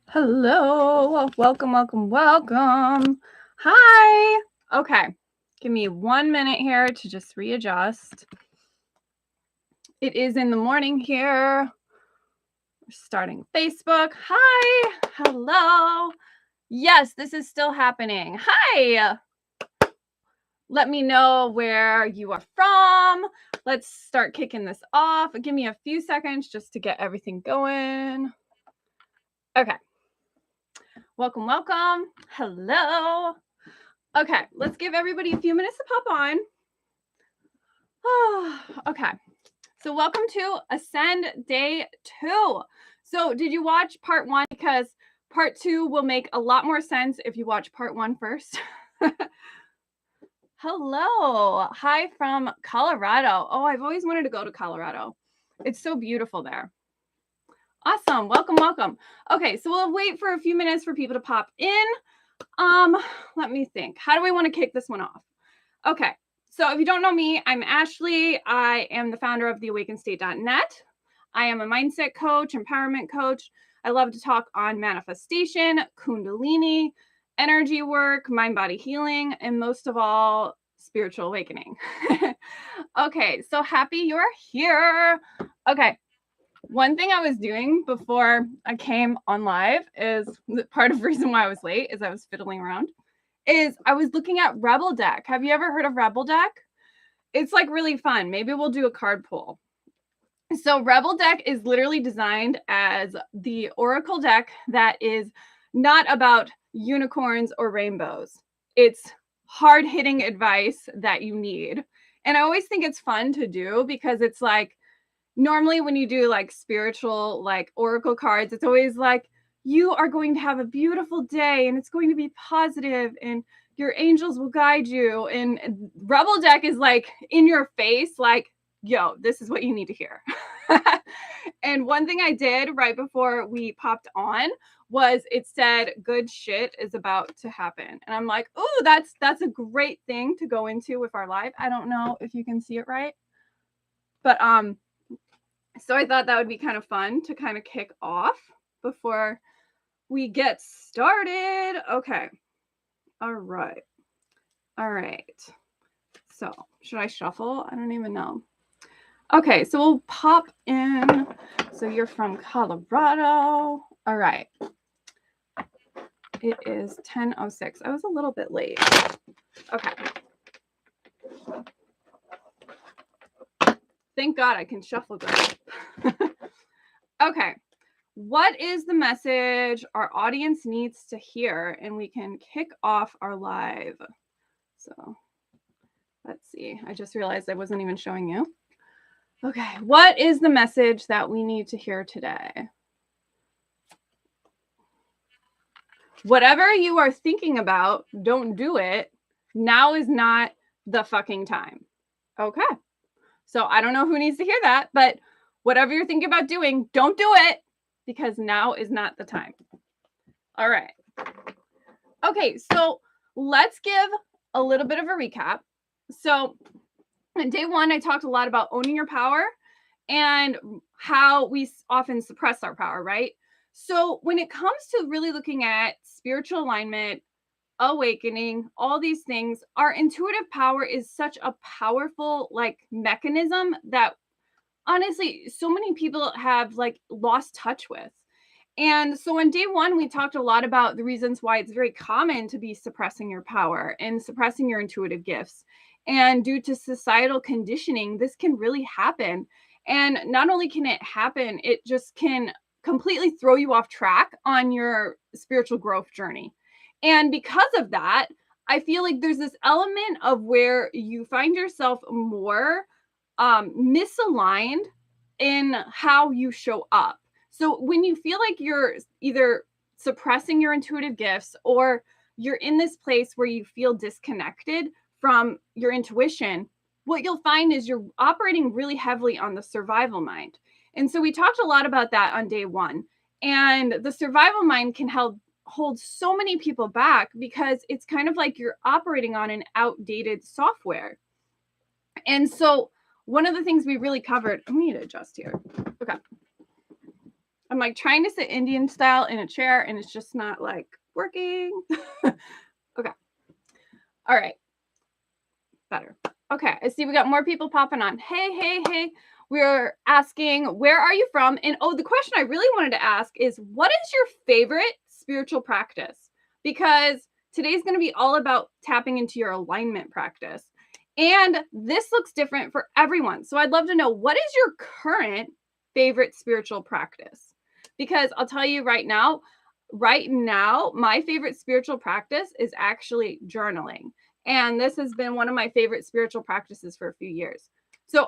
Hello, welcome. Hi. Okay, give me 1 minute here to just readjust. It is in the morning here. We're starting Facebook. Hi. Hello. Yes, this is still happening. Hi. Let me know where you are from. Let's start kicking this off. Give me a few seconds just to get everything going. Okay. Welcome. Hello. Okay, let's give everybody a few minutes to pop on. Okay, so welcome to Ascend Day 2. So did you watch part 1? Because part 2 will make a lot more sense if you watch part 1 first. Hello. Hi from Colorado. Oh, I've always wanted to go to Colorado. It's so beautiful there. Awesome. Welcome. Okay, so we'll wait for a few minutes for people to pop in. Let me think. How do we want to kick this one off? Okay, so if you don't know me, I'm Ashley. I am the founder of the AwakenState.net. I am a mindset coach, empowerment coach. I love to talk on manifestation, Kundalini, energy work, mind-body healing, and most of all, spiritual awakening. Okay, so happy you're here. Okay. One thing I was doing before I came on live is part of the reason why I was late is I was fiddling around. Is I was looking at Rebel Deck. Have you ever heard of Rebel Deck? It's like really fun. Maybe we'll do a card pull. So Rebel Deck is literally designed as the oracle deck that is not about unicorns or rainbows. It's hard-hitting advice that you need. And I always think it's fun to do because it's like, normally when you do like spiritual, like oracle cards, it's always like, you are going to have a beautiful day and it's going to be positive and your angels will guide you. And Rebel Deck is like in your face, like, yo, this is what you need to hear. And one thing I did right before we popped on was it said good shit is about to happen. And I'm like, oh, that's a great thing to go into with our live. I don't know if you can see it right. But so I thought that would be kind of fun to kind of kick off before we get started. Okay. All right. So should I shuffle? I don't even know. Okay, so we'll pop in. So you're from Colorado. All right. It is 10:06. I was a little bit late. Okay. Thank God I can shuffle good. Okay. What is the message our audience needs to hear? And we can kick off our live. So let's see. I just realized I wasn't even showing you. Okay. What is the message that we need to hear today? Whatever you are thinking about, don't do it. Now is not the fucking time. Okay. So I don't know who needs to hear that, but whatever you're thinking about doing, don't do it because now is not the time. All right. Okay, so let's give a little bit of a recap. So in day 1, I talked a lot about owning your power and how we often suppress our power, right? So when it comes to really looking at spiritual alignment, awakening, all these things, our intuitive power is such a powerful like mechanism that honestly so many people have like lost touch with. And so on day 1, we talked a lot about the reasons why it's very common to be suppressing your power and suppressing your intuitive gifts. And due to societal conditioning, this can really happen. And not only can it happen, it just can completely throw you off track on your spiritual growth journey. And because of that, I feel like there's this element of where you find yourself more misaligned in how you show up. So when you feel like you're either suppressing your intuitive gifts or you're in this place where you feel disconnected from your intuition, what you'll find is you're operating really heavily on the survival mind. And so we talked a lot about that on day 1. And the survival mind can hold so many people back because it's kind of like you're operating on an outdated software. And so one of the things we really covered, I need to adjust here. Okay. I'm like trying to sit Indian style in a chair and it's just not like working. Okay. All right. Better. Okay. I see we got more people popping on. Hey. We're asking, where are you from? And the question I really wanted to ask is, what is your favorite spiritual practice? Because today's going to be all about tapping into your alignment practice. And this looks different for everyone. So I'd love to know, what is your current favorite spiritual practice? Because I'll tell you right now, my favorite spiritual practice is actually journaling. And this has been one of my favorite spiritual practices for a few years. So,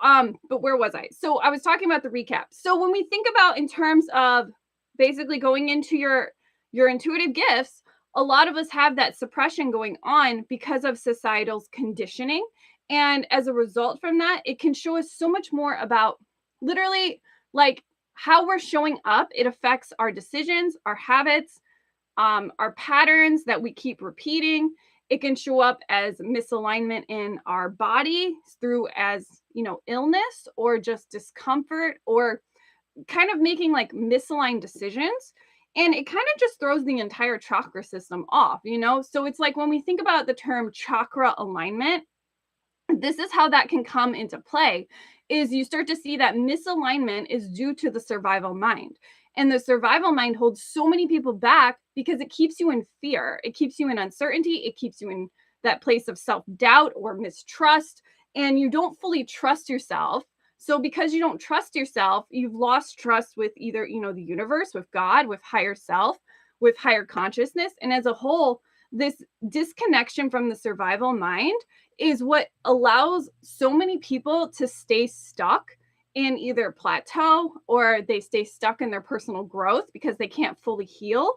but where was I? So I was talking about the recap. So when we think about in terms of basically going into your intuitive gifts, a lot of us have that suppression going on because of societal's conditioning. And as a result from that, it can show us so much more about literally like how we're showing up. It affects our decisions, our habits, our patterns that we keep repeating. It can show up as misalignment in our body through as, illness or just discomfort or kind of making like misaligned decisions. And it kind of just throws the entire chakra system off, So it's like when we think about the term chakra alignment, this is how that can come into play, is you start to see that misalignment is due to the survival mind. And the survival mind holds so many people back because it keeps you in fear. It keeps you in uncertainty. It keeps you in that place of self-doubt or mistrust. And you don't fully trust yourself. So because you don't trust yourself, you've lost trust with either, the universe, with God, with higher self, with higher consciousness. And as a whole, this disconnection from the survival mind is what allows so many people to stay stuck in either plateau or they stay stuck in their personal growth because they can't fully heal.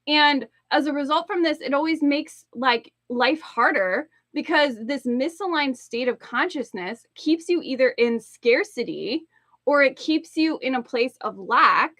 And as a result from this, it always makes like life harder because this misaligned state of consciousness keeps you either in scarcity or it keeps you in a place of lack.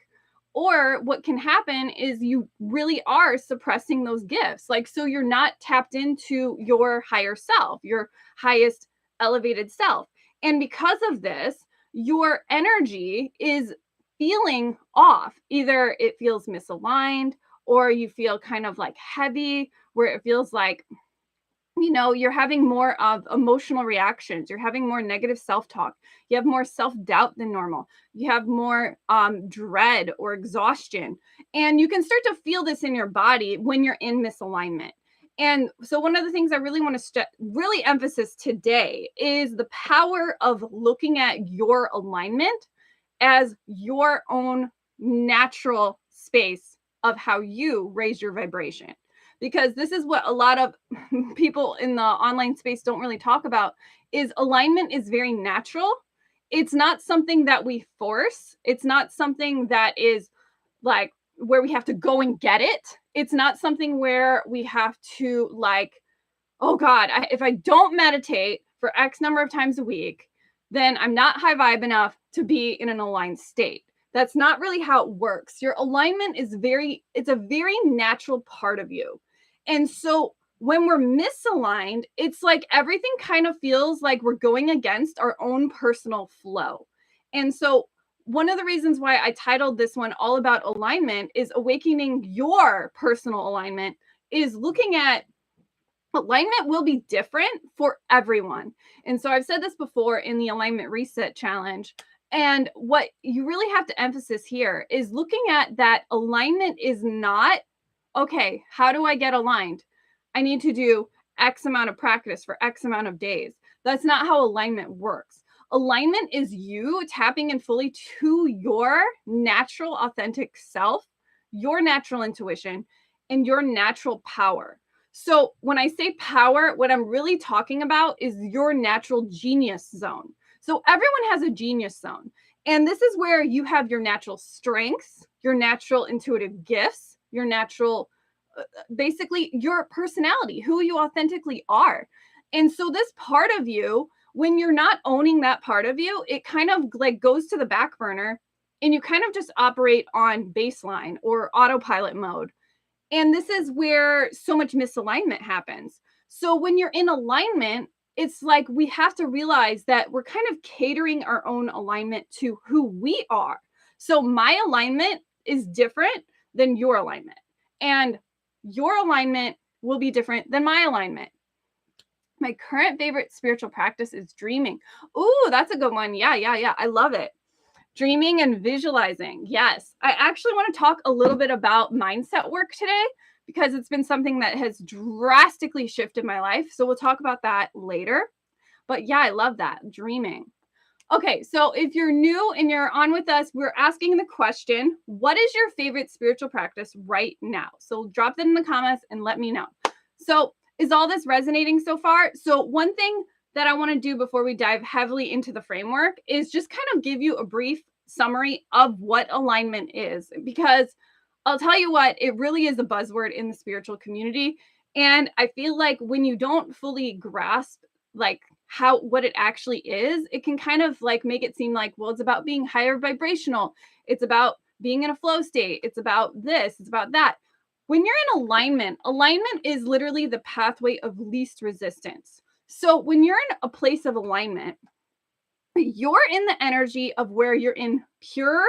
Or what can happen is you really are suppressing those gifts. Like, so you're not tapped into your higher self, your highest elevated self. And because of this, your energy is feeling off. Either it feels misaligned or you feel kind of like heavy, where it feels like, you're having more of emotional reactions. You're having more negative self-talk. You have more self-doubt than normal. You have more dread or exhaustion. And you can start to feel this in your body when you're in misalignment. And so one of the things I really want to really emphasize today is the power of looking at your alignment as your own natural space of how you raise your vibration. Because this is what a lot of people in the online space don't really talk about, is alignment is very natural. It's not something that we force. It's not something that is like where we have to go and get it. It's not something where we have to like, oh God, if I don't meditate for X number of times a week, then I'm not high vibe enough to be in an aligned state. That's not really how it works. Your alignment is it's a very natural part of you. And so when we're misaligned, it's like everything kind of feels like we're going against our own personal flow. And so one of the reasons why I titled this one all about alignment is awakening your personal alignment, is looking at alignment will be different for everyone. And so I've said this before in the Alignment Reset Challenge. And what you really have to emphasize here is looking at that alignment is not, okay, how do I get aligned? I need to do X amount of practice for X amount of days. That's not how alignment works. Alignment is you tapping in fully to your natural, authentic self, your natural intuition, and your natural power. So when I say power, what I'm really talking about is your natural genius zone. So everyone has a genius zone. And this is where you have your natural strengths, your natural intuitive gifts, your natural, basically your personality, who you authentically are. And so this part of you, when you're not owning that part of you, it kind of like goes to the back burner and you kind of just operate on baseline or autopilot mode. And this is where so much misalignment happens. So when you're in alignment, it's like we have to realize that we're kind of catering our own alignment to who we are. So my alignment is different than your alignment. And your alignment will be different than my alignment. My current favorite spiritual practice is dreaming. Ooh, that's a good one. Yeah. I love it. Dreaming and visualizing. Yes. I actually want to talk a little bit about mindset work today because it's been something that has drastically shifted my life. So we'll talk about that later. But yeah, I love that. Dreaming. Okay, so if you're new and you're on with us, we're asking the question, what is your favorite spiritual practice right now? So drop that in the comments and let me know. So is all this resonating so far? So one thing that I want to do before we dive heavily into the framework is just kind of give you a brief summary of what alignment is, because I'll tell you what, it really is a buzzword in the spiritual community. And I feel like when you don't fully grasp like what it actually is, it can kind of like make it seem like, well, it's about being higher vibrational. It's about being in a flow state. It's about this, it's about that. When you're in alignment is literally the pathway of least resistance. So when you're in a place of alignment, you're in the energy of where you're in pure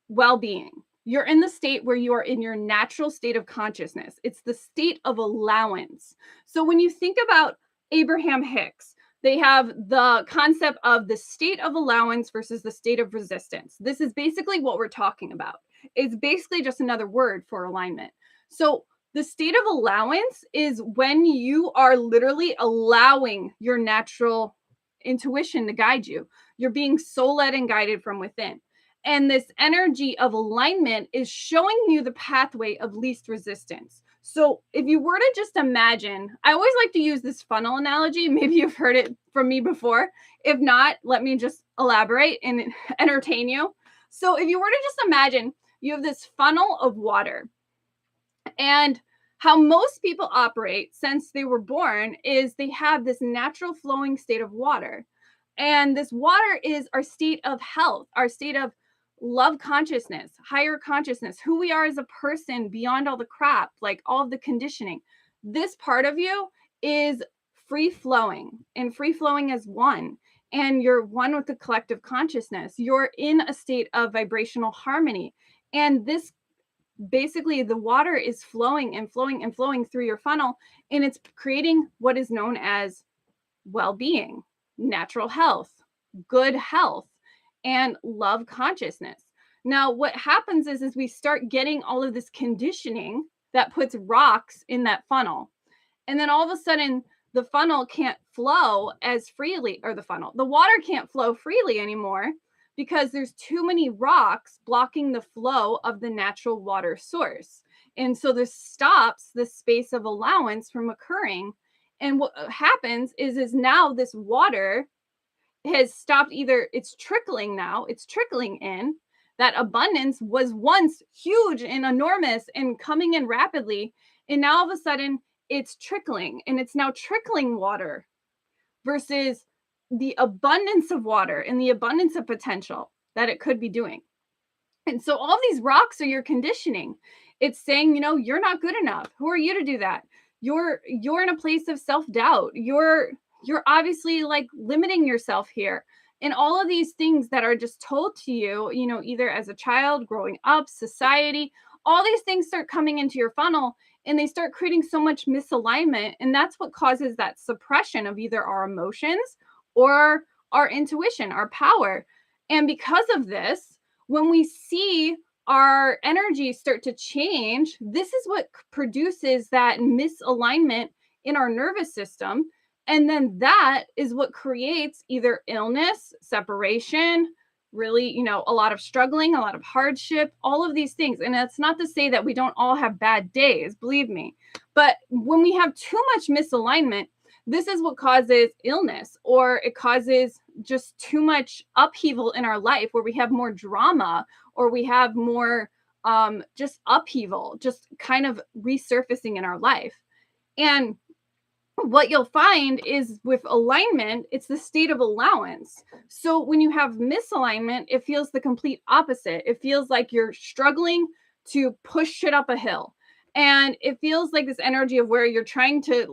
well-being. You're in the state where you are in your natural state of consciousness. It's the state of allowance. So when you think about Abraham Hicks, they have the concept of the state of allowance versus the state of resistance. This is basically what we're talking about. It's basically just another word for alignment. So the state of allowance is when you are literally allowing your natural intuition to guide you. You're being soul-led and guided from within. And this energy of alignment is showing you the pathway of least resistance. So if you were to just imagine, I always like to use this funnel analogy. Maybe you've heard it from me before. If not, let me just elaborate and entertain you. So if you were to just imagine you have this funnel of water, and how most people operate since they were born is they have this natural flowing state of water. And this water is our state of health, our state of love consciousness, higher consciousness, who we are as a person beyond all the crap, like all of the conditioning. This part of you is free flowing, and free flowing is one. And you're one with the collective consciousness. You're in a state of vibrational harmony. And this basically, the water is flowing and flowing and flowing through your funnel, and it's creating what is known as well-being, natural health, good health, and love consciousness. Now, what happens is we start getting all of this conditioning that puts rocks in that funnel. And then all of a sudden, the funnel can't flow as freely, or the water can't flow freely anymore because there's too many rocks blocking the flow of the natural water source. And so this stops the space of allowance from occurring. And what happens is now this water has stopped, it's trickling in. That abundance was once huge and enormous and coming in rapidly. And now all of a sudden it's trickling, and it's now trickling water versus the abundance of water and the abundance of potential that it could be doing. And so all these rocks are your conditioning. It's saying, you're not good enough. Who are you to do that? You're in a place of self-doubt. You're obviously like limiting yourself here. And all of these things that are just told to you, either as a child, growing up, society, all these things start coming into your funnel, and they start creating so much misalignment. And that's what causes that suppression of either our emotions or our intuition, our power. And because of this, when we see our energy start to change, this is what produces that misalignment in our nervous system. And then that is what creates either illness, separation, really, a lot of struggling, a lot of hardship, all of these things. And that's not to say that we don't all have bad days, believe me. But when we have too much misalignment, this is what causes illness, or it causes just too much upheaval in our life, where we have more drama, or we have more just upheaval, just kind of resurfacing in our life. And what you'll find is with alignment, it's the state of allowance. So when you have misalignment, it feels the complete opposite. It feels like you're struggling to push shit up a hill. And it feels like this energy of where you're trying to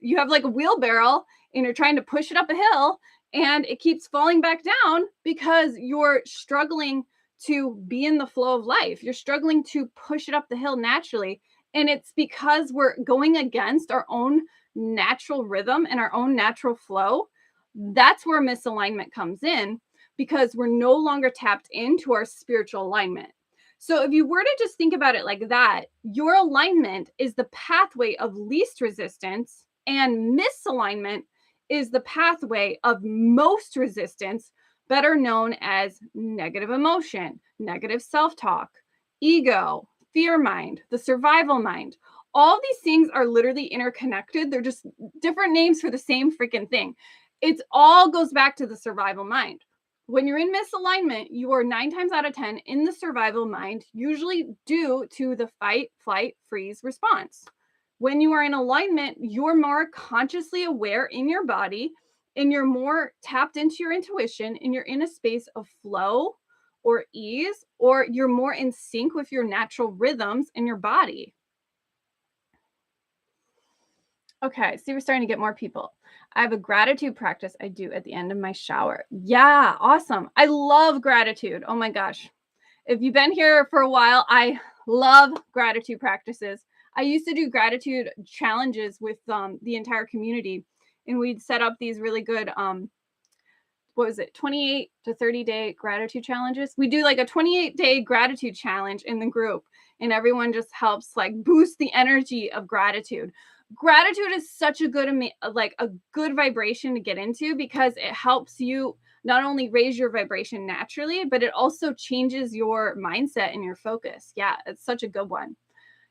you have like a wheelbarrow and you're trying to push it up a hill, and it keeps falling back down because you're struggling to be in the flow of life. You're struggling to push it up the hill naturally. And it's because we're going against our own natural rhythm and our own natural flow. That's where misalignment comes in, because we're no longer tapped into our spiritual alignment. So if you were to just think about it like that, your alignment is the pathway of least resistance, and misalignment is the pathway of most resistance, better known as negative emotion, negative self-talk, ego, fear mind, the survival mind. All these things are literally interconnected. They're just different names for the same freaking thing. It all goes back to the survival mind. When you're in misalignment, you are 9 times out of 10 in the survival mind, usually due to the fight, flight, freeze response. When you are in alignment, you're more consciously aware in your body, and you're more tapped into your intuition, and you're in a space of flow or ease, or you're more in sync with your natural rhythms in your body. Okay, so we're starting to get more people. I have a gratitude practice I do at the end of my shower. Yeah, awesome. I love gratitude. Oh my gosh. If you've been here for a while, I love gratitude practices. I used to do gratitude challenges with the entire community, and we'd set up these really good 28 to 30 day gratitude challenges. We do like a 28-day gratitude challenge in the group, and everyone just helps like boost the energy of gratitude. Gratitude is such a good vibration to get into, because it helps you not only raise your vibration naturally, but it also changes your mindset and your focus. Yeah, it's such a good one.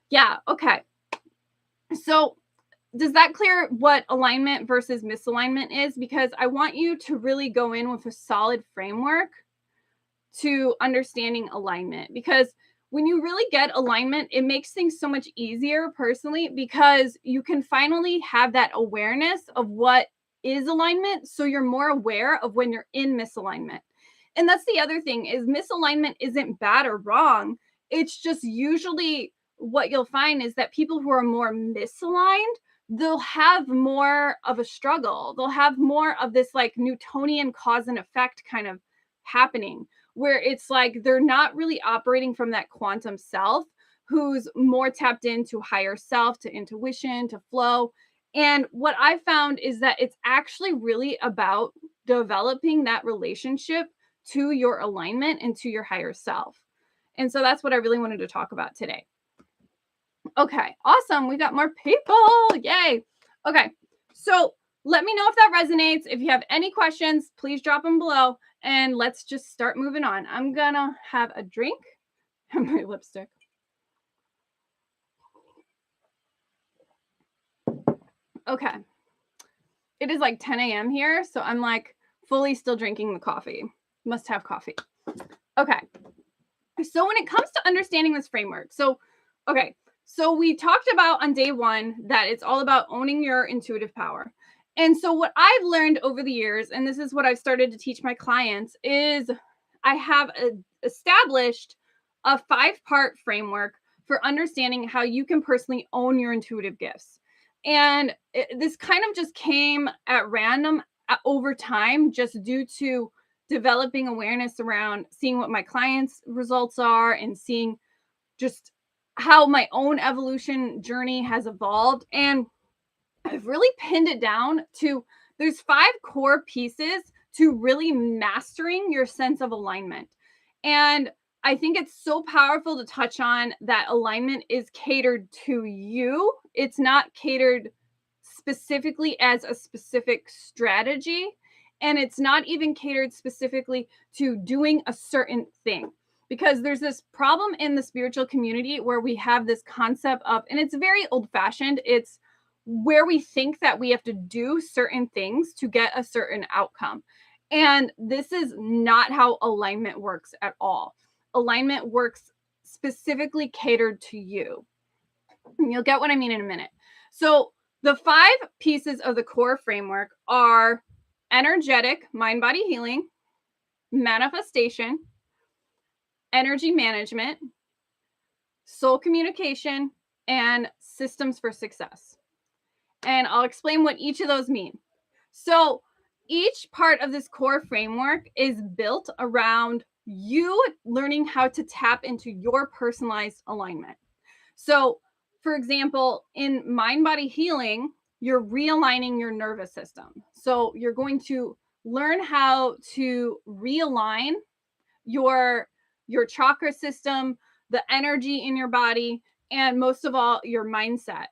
Yeah, okay. So does that clear what alignment versus misalignment is? Because I want you to really go in with a solid framework to understanding alignment, because when you really get alignment, it makes things so much easier personally, because you can finally have that awareness of what is alignment. So you're more aware of when you're in misalignment. And that's the other thing, is misalignment isn't bad or wrong. It's just usually what you'll find is that people who are more misaligned, they'll have more of a struggle. They'll have more of this like Newtonian cause and effect kind of happening, where it's like they're not really operating from that quantum self, who's more tapped into higher self, to intuition, to flow. And what I found is that it's actually really about developing that relationship to your alignment and to your higher self. And so that's what I really wanted to talk about today. Okay, awesome. We got more people. Yay. Okay, so let me know if that resonates. If you have any questions, please drop them below, and let's just start moving on. I'm gonna have a drink and my lipstick. Okay, it is like 10 a.m. here, so I'm like fully still drinking the coffee. Must have coffee. Okay, so when it comes to understanding this framework, so we talked about on day 1 that it's all about owning your intuitive power. And so what I've learned over the years, and this is what I've started to teach my clients, is I have established a 5-part framework for understanding how you can personally own your intuitive gifts. And this kind of just came at random over time, just due to developing awareness around seeing what my clients' results are, and seeing just how my own evolution journey has evolved. And I've really pinned it down to there's 5 core pieces to really mastering your sense of alignment. And I think it's so powerful to touch on that alignment is catered to you. It's not catered specifically as a specific strategy, and it's not even catered specifically to doing a certain thing. Because there's this problem in the spiritual community where we have this concept of, and it's very old-fashioned, it's where we think that we have to do certain things to get a certain outcome. And this is not how alignment works at all. Alignment works specifically catered to you. And you'll get what I mean in a minute. So the 5 pieces of the core framework are energetic mind body healing, manifestation, energy management, soul communication, and systems for success. And I'll explain what each of those mean. So each part of this core framework is built around you learning how to tap into your personalized alignment. So, for example, in mind body healing, you're realigning your nervous system. So, you're going to learn how to realign your chakra system, the energy in your body, and most of all, your mindset.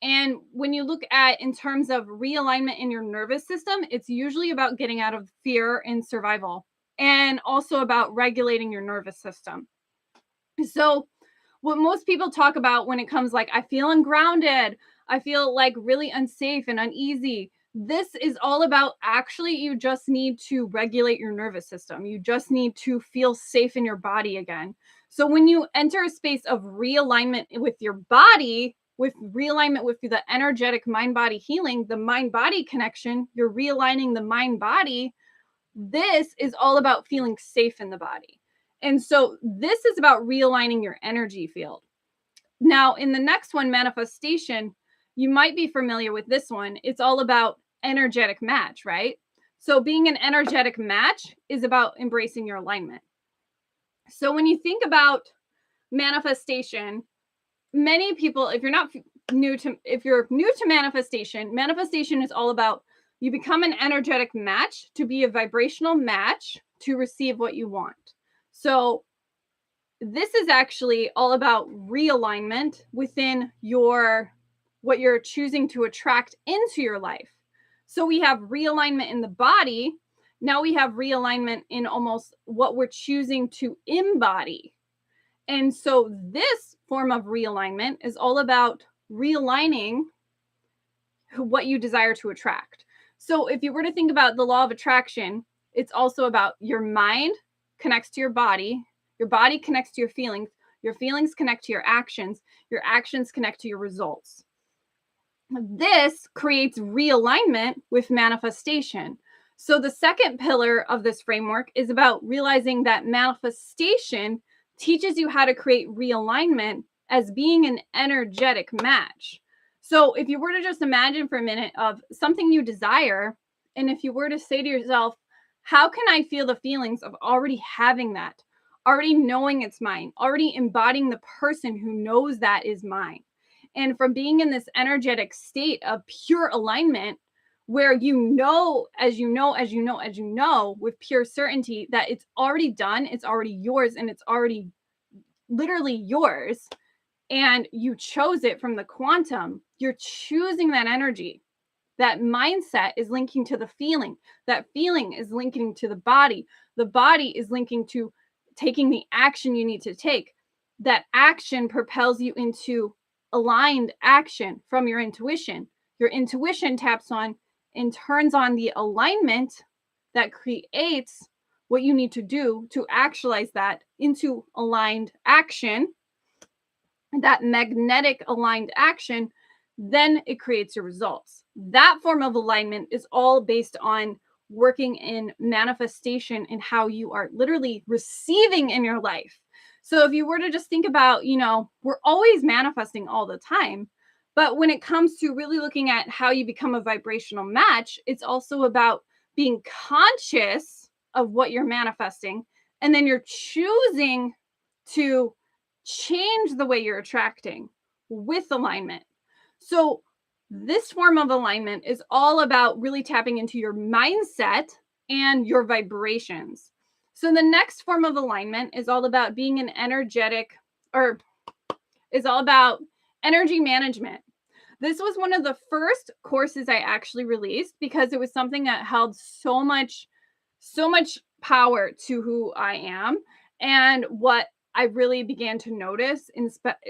And when you look at in terms of realignment in your nervous system, it's usually about getting out of fear and survival, and also about regulating your nervous system. So, what most people talk about when it comes like, I feel ungrounded, I feel like really unsafe and uneasy. This is all about actually, you just need to regulate your nervous system. You just need to feel safe in your body again. So, when you enter a space of realignment with your body, with realignment with the energetic mind body healing, the mind body connection, you're realigning the mind body. This is all about feeling safe in the body. And so this is about realigning your energy field. Now, in the next one, manifestation, you might be familiar with this one. It's all about energetic match, right? So being an energetic match is about embracing your alignment. So when you think about manifestation, many people, if you're new to manifestation is all about you become an energetic match to be a vibrational match to receive what you want. So this is actually all about realignment within what you're choosing to attract into your life. So we have realignment in the body. Now we have realignment in almost what we're choosing to embody. And so this form of realignment is all about realigning what you desire to attract. So if you were to think about the law of attraction, it's also about your mind connects to your body connects to your feelings connect to your actions connect to your results. This creates realignment with manifestation. So the second pillar of this framework is about realizing that manifestation teaches you how to create realignment as being an energetic match. So if you were to just imagine for a minute of something you desire, and if you were to say to yourself, how can I feel the feelings of already having that, already knowing it's mine, already embodying the person who knows that is mine? And from being in this energetic state of pure alignment, where as you know, with pure certainty that it's already done, it's already yours, and it's already literally yours, and you chose it from the quantum, you're choosing that energy. That mindset is linking to the feeling. That feeling is linking to the body. The body is linking to taking the action you need to take. That action propels you into aligned action from your intuition. Your intuition taps on and turns on the alignment that creates what you need to do to actualize that into aligned action. That magnetic aligned action, then it creates your results. That form of alignment is all based on working in manifestation and how you are literally receiving in your life. So if you were to just think about, we're always manifesting all the time. But when it comes to really looking at how you become a vibrational match, it's also about being conscious of what you're manifesting. And then you're choosing to change the way you're attracting with alignment. So this form of alignment is all about really tapping into your mindset and your vibrations. So the next form of alignment is all about being an is all about energy management. This was one of the first courses I actually released because it was something that held so much power to who I am and what I really began to notice,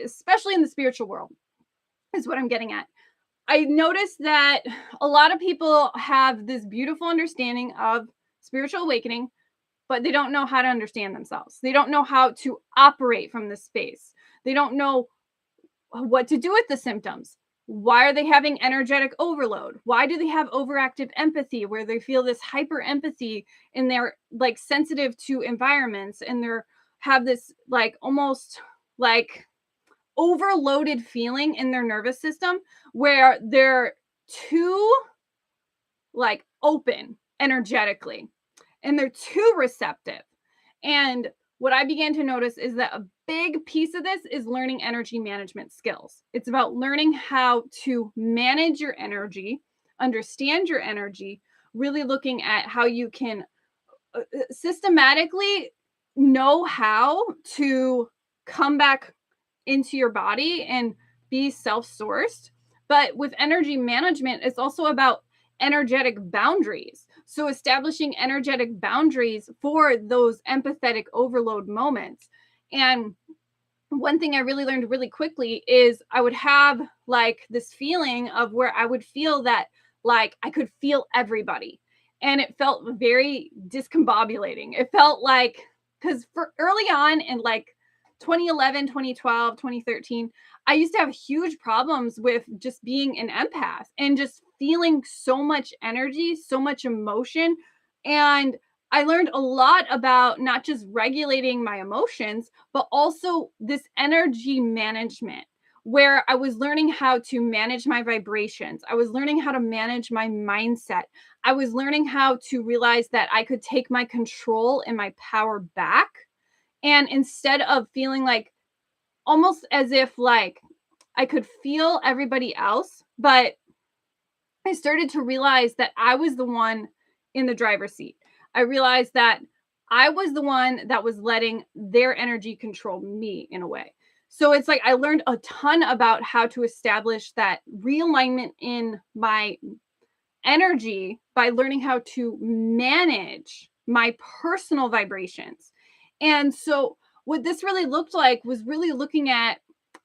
especially in the spiritual world, is what I'm getting at. I noticed that a lot of people have this beautiful understanding of spiritual awakening, but they don't know how to understand themselves. They don't know how to operate from this space. They don't know what to do with the symptoms. Why are they having energetic overload? Why do they have overactive empathy where they feel this hyper empathy and they're like sensitive to environments and they're have this like almost like overloaded feeling in their nervous system where they're too like open energetically and they're too receptive. And what I began to notice is that a big piece of this is learning energy management skills. It's about learning how to manage your energy, understand your energy, really looking at how you can systematically know how to come back into your body and be self-sourced. But with energy management, it's also about energetic boundaries. So establishing energetic boundaries for those empathetic overload moments. And one thing I really learned really quickly is I would have like this feeling of where I would feel that like I could feel everybody. And it felt very discombobulating. It felt like, because for early on in like 2011, 2012, 2013, I used to have huge problems with just being an empath and just feeling so much energy, so much emotion. And I learned a lot about not just regulating my emotions, but also this energy management, where I was learning how to manage my vibrations. I was learning how to manage my mindset. I was learning how to realize that I could take my control and my power back. And instead of feeling like almost as if like I could feel everybody else, but I started to realize that I was the one in the driver's seat. I realized that I was the one that was letting their energy control me in a way. So it's like I learned a ton about how to establish that realignment in my energy by learning how to manage my personal vibrations. And so what this really looked like was really looking at,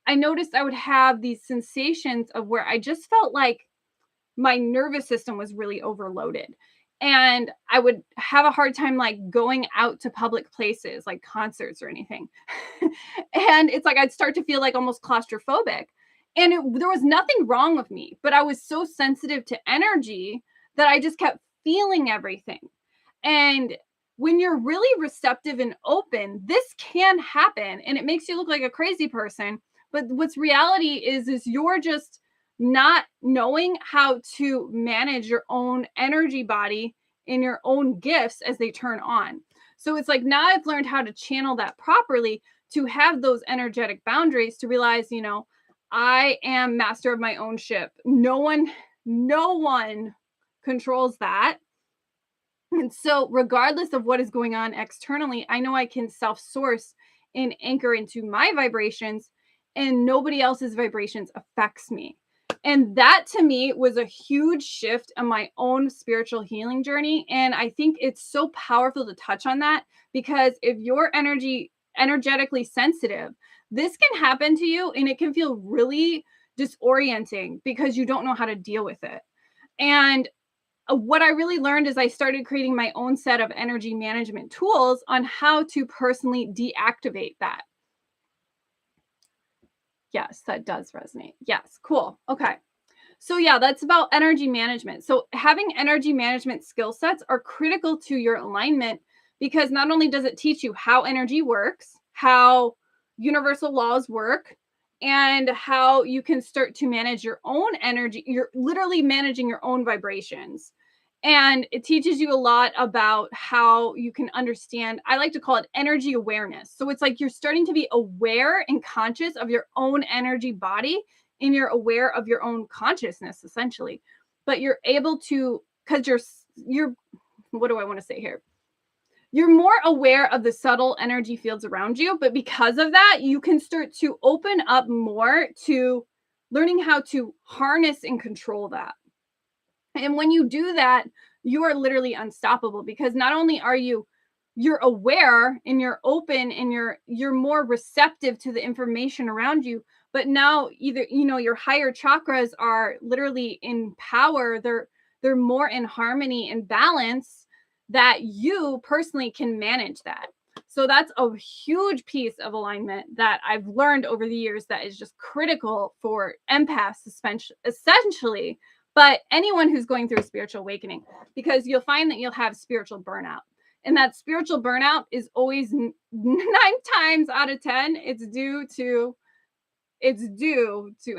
I noticed I would have these sensations of where I just felt like my nervous system was really overloaded. And I would have a hard time like going out to public places like concerts or anything. And it's like I'd start to feel like almost claustrophobic. And there was nothing wrong with me, but I was so sensitive to energy that I just kept feeling everything. And when you're really receptive and open, this can happen and it makes you look like a crazy person. But what's reality is you're just not knowing how to manage your own energy body and your own gifts as they turn on. So it's like now I've learned how to channel that properly to have those energetic boundaries to realize, I am master of my own ship. No one controls that. And so regardless of what is going on externally, I know I can self-source and anchor into my vibrations and nobody else's vibrations affects me. And that to me was a huge shift on my own spiritual healing journey. And I think it's so powerful to touch on that because if you're energetically sensitive, this can happen to you and it can feel really disorienting because you don't know how to deal with it. And what I really learned is I started creating my own set of energy management tools on how to personally deactivate that. Yes, that does resonate. Yes, cool. Okay. So yeah, that's about energy management. So having energy management skill sets are critical to your alignment because not only does it teach you how energy works, how universal laws work, and how you can start to manage your own energy. You're literally managing your own vibrations. And it teaches you a lot about how you can understand, I like to call it energy awareness. So it's like you're starting to be aware and conscious of your own energy body and you're aware of your own consciousness essentially. But you're able to, because you're what do I want to say here? You're more aware of the subtle energy fields around you, but because of that, you can start to open up more to learning how to harness and control that. And when you do that, you are literally unstoppable because not only are you're aware and you're open and you're more receptive to the information around you, but now either your higher chakras are literally in power, they're more in harmony and balance that you personally can manage that. So that's a huge piece of alignment that I've learned over the years that is just critical for empaths essentially, but anyone who's going through a spiritual awakening, because you'll find that you'll have spiritual burnout. And that spiritual burnout is always 9 times out of 10, it's due to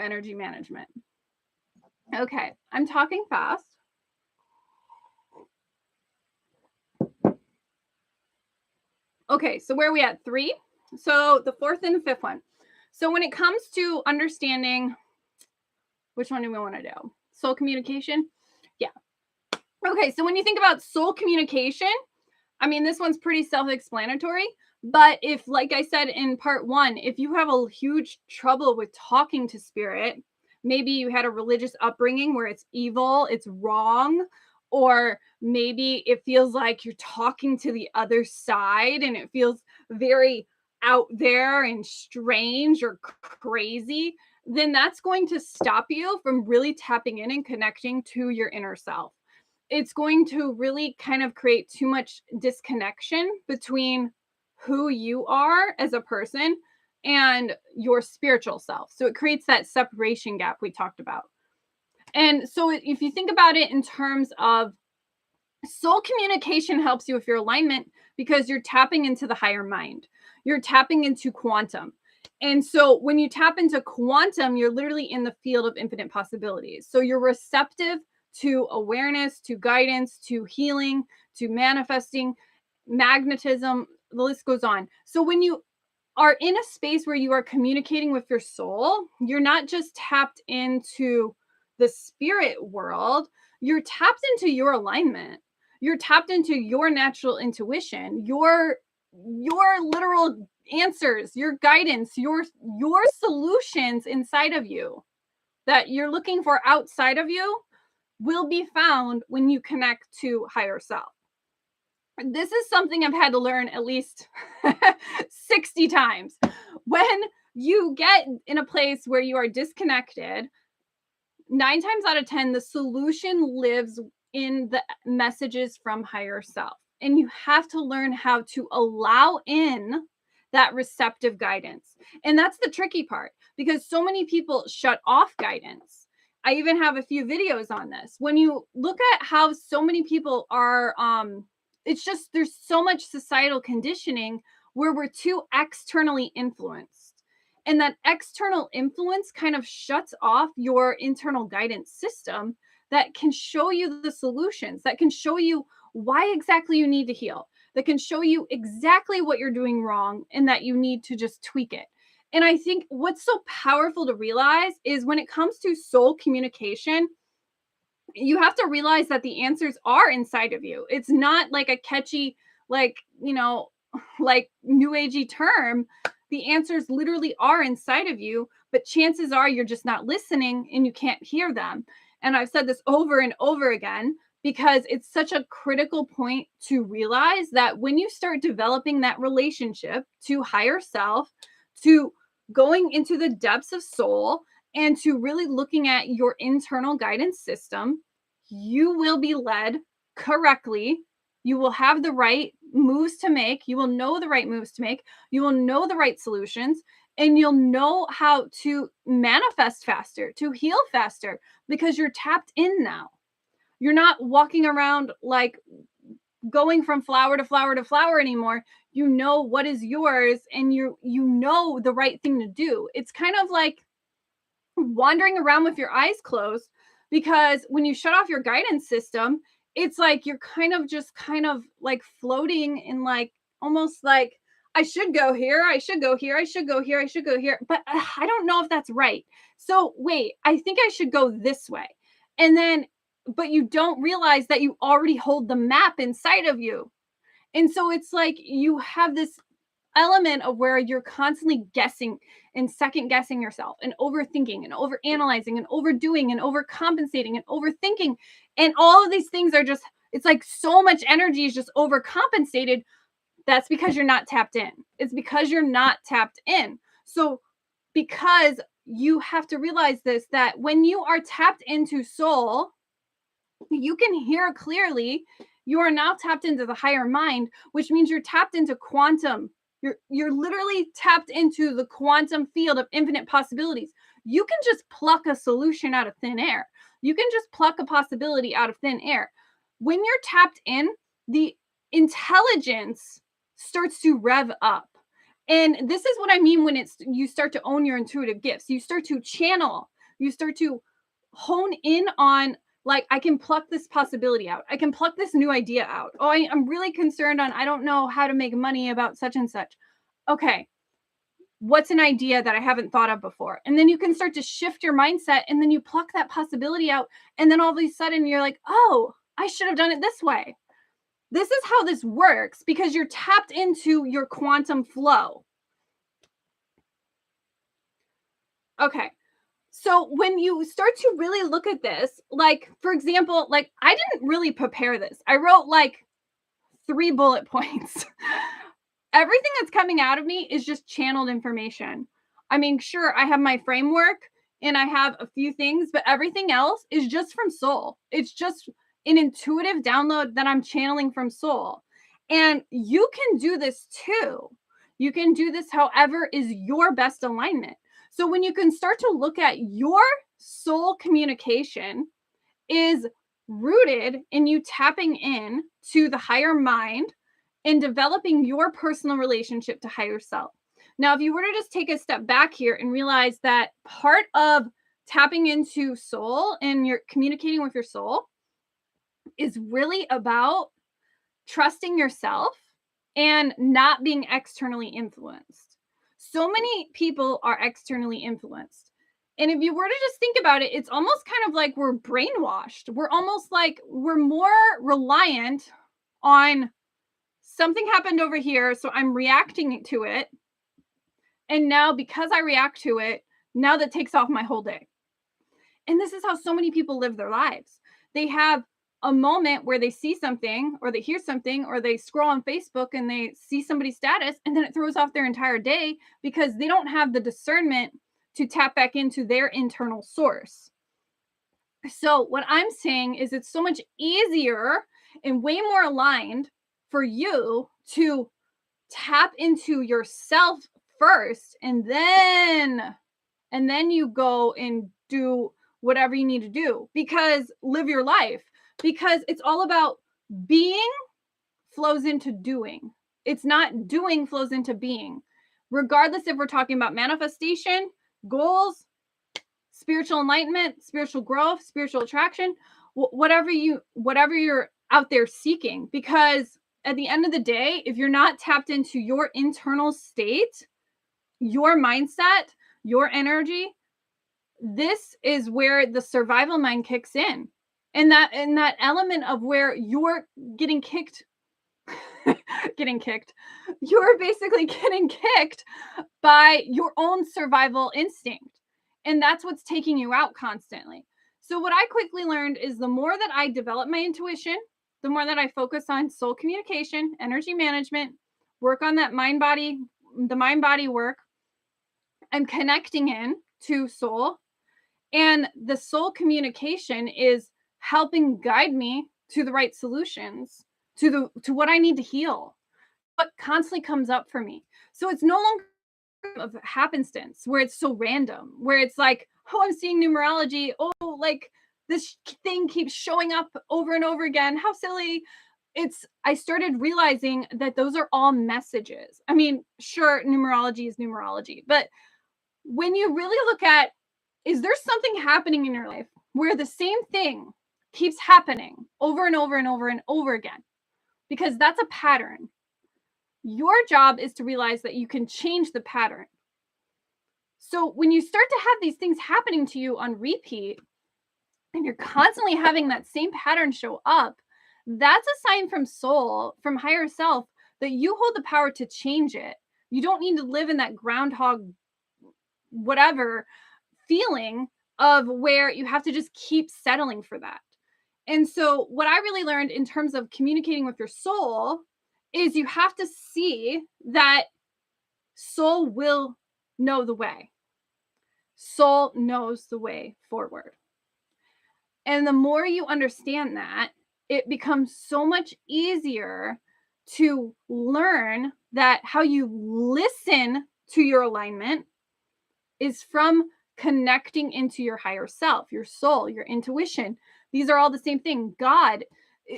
energy management. Okay, I'm talking fast. Okay, so where are we at? 3? So the fourth and the fifth one. So when it comes to understanding, which one do we want to do? Soul communication? Yeah. Okay, so when you think about soul communication, I mean, this one's pretty self-explanatory, but if, like I said in part 1, if you have a huge trouble with talking to spirit, maybe you had a religious upbringing where it's evil, it's wrong, or maybe it feels like you're talking to the other side and it feels very out there and strange or crazy, then that's going to stop you from really tapping in and connecting to your inner self. It's going to really kind of create too much disconnection between who you are as a person and your spiritual self. So it creates that separation gap we talked about. And so if you think about it in terms of soul communication, helps you with your alignment because you're tapping into the higher mind. You're tapping into quantum. And so when you tap into quantum, you're literally in the field of infinite possibilities. So you're receptive to awareness, to guidance, to healing, to manifesting, magnetism, the list goes on. So when you are in a space where you are communicating with your soul, you're not just tapped into the spirit world, you're tapped into your alignment. You're tapped into your natural intuition, your literal answers, your guidance, your solutions inside of you that you're looking for outside of you will be found when you connect to higher self. This is something I've had to learn at least 60 times. When you get in a place where you are disconnected, 9 times out of 10, the solution lives in the messages from higher self. And you have to learn how to allow in that receptive guidance. And that's the tricky part because so many people shut off guidance. I even have a few videos on this. When you look at how so many people are, it's just there's so much societal conditioning where we're too externally influenced. And that external influence kind of shuts off your internal guidance system that can show you the solutions, that can show you why exactly you need to heal, that can show you exactly what you're doing wrong and that you need to just tweak it. And I think what's so powerful to realize is when it comes to soul communication, you have to realize that the answers are inside of you. It's not like a catchy, like, like new agey term. The answers literally are inside of you, but chances are you're just not listening and you can't hear them. And I've said this over and over again because it's such a critical point to realize that when you start developing that relationship to higher self, to going into the depths of soul, and to really looking at your internal guidance system, you will be led correctly. You will have the right moves to make. You will know the right moves to make. You will know the right solutions, and you'll know how to manifest faster, to heal faster, because you're tapped in now. You're not walking around like going from flower to flower to flower anymore. You know what is yours, and you know the right thing to do. It's kind of like wandering around with your eyes closed, because when you shut off your guidance system, it's like you're kind of like floating in, like, almost like, I should go here, I should go here, I should go here, I should go here, but I don't know if that's right. So wait, I think I should go this way. And then, but you don't realize that you already hold the map inside of you. And so it's like you have this element of where you're constantly guessing and second guessing yourself and overthinking and overanalyzing and overdoing and overcompensating and overthinking. And all of these things are just, it's like so much energy is just overcompensated. That's because you're not tapped in. It's because you're not tapped in. So, because you have to realize this, that when you are tapped into soul, you can hear clearly. You are now tapped into the higher mind, which means you're tapped into quantum. You're literally tapped into the quantum field of infinite possibilities. You can just pluck a solution out of thin air. You can just pluck a possibility out of thin air. When you're tapped in, the intelligence starts to rev up. And this is what I mean when you start to own your intuitive gifts. You start to channel. You start to hone in on Like, I can pluck this possibility out. I can pluck this new idea out. Oh, I'm really concerned on, I don't know how to make money about such and such. Okay, what's an idea that I haven't thought of before? And then you can start to shift your mindset, and then you pluck that possibility out. And then all of a sudden you're like, oh, I should have done it this way. This is how this works because you're tapped into your quantum flow. Okay. So when you start to really look at this, like, for example, like, I didn't really prepare this. I wrote like 3 bullet points. Everything that's coming out of me is just channeled information. I mean, sure, I have my framework and I have a few things, but everything else is just from soul. It's just an intuitive download that I'm channeling from soul. And you can do this too. You can do this however is your best alignment. So when you can start to look at your soul communication is rooted in you tapping in to the higher mind and developing your personal relationship to higher self. Now, if you were to just take a step back here and realize that part of tapping into soul and you're communicating with your soul is really about trusting yourself and not being externally influenced. So many people are externally influenced. And if you were to just think about it, it's almost kind of like we're brainwashed. We're almost like we're more reliant on something happened over here, so I'm reacting to it. And now because I react to it, now that takes off my whole day. And this is how so many people live their lives. They have a moment where they see something or they hear something or they scroll on Facebook and they see somebody's status and then it throws off their entire day because they don't have the discernment to tap back into their internal source. So what I'm saying is it's so much easier and way more aligned for you to tap into yourself first and then you go and do whatever you need to do, because live your life, because it's all about being flows into doing. It's not doing flows into being. Regardless if we're talking about manifestation, goals, spiritual enlightenment, spiritual growth, spiritual attraction, whatever you're out there seeking, because at the end of the day, if you're not tapped into your internal state, your mindset, your energy, this is where the survival mind kicks in. And that element of where you're getting kicked, you're basically getting kicked by your own survival instinct. And that's what's taking you out constantly. So what I quickly learned is the more that I develop my intuition, the more that I focus on soul communication, energy management, work on that the mind body work, I'm connecting in to soul. And the soul communication is helping guide me to the right solutions, to what I need to heal, what constantly comes up for me. So it's no longer of happenstance where it's so random, where it's like, oh, I'm seeing numerology. Oh, like this thing keeps showing up over and over again. How silly. I started realizing that those are all messages. I mean, sure, numerology is numerology, but when you really look at, is there something happening in your life where the same thing keeps happening over and over and over and over again? Because that's a pattern. Your job is to realize that you can change the pattern. So when you start to have these things happening to you on repeat, and you're constantly having that same pattern show up, that's a sign from soul, from higher self, that you hold the power to change it. You don't need to live in that groundhog, whatever feeling of where you have to just keep settling for that. And so what I really learned in terms of communicating with your soul is you have to see that soul will know the way. Soul knows the way forward. And the more you understand that, it becomes so much easier to learn that how you listen to your alignment is from connecting into your higher self, your soul, your intuition. These are all the same thing. God,